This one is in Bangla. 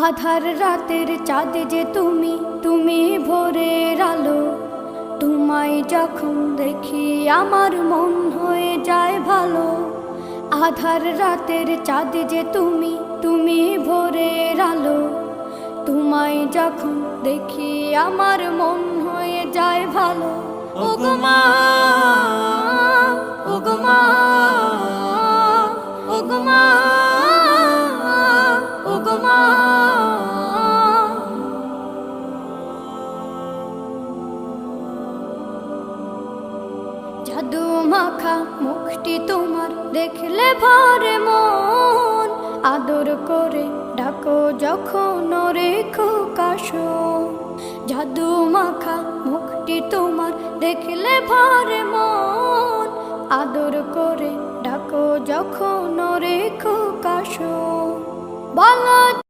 আধার রাতের চাঁদ যে তুমি, তুমি ভোরের আলো। তোমায় যখন দেখি আমার মন হয়ে যায় ভালো। আধার রাতের চাঁদ যে তুমি, তুমি ভোরের আলো। তোমায় যখন দেখি আমার মন হয়ে যায় ভালো। ওগো মা, ওগো মা, ওগো মা, ওগো মা। জাদু মাখা মুখটি তোমার দেখলে ভরে মন। আদর করে ডাকো যখন রেখো কাশন। জাদু মাখা মুখটি তোমার দেখলে ভরে মন। আদর করে ডাকো যখন রেখো কাশন। বলো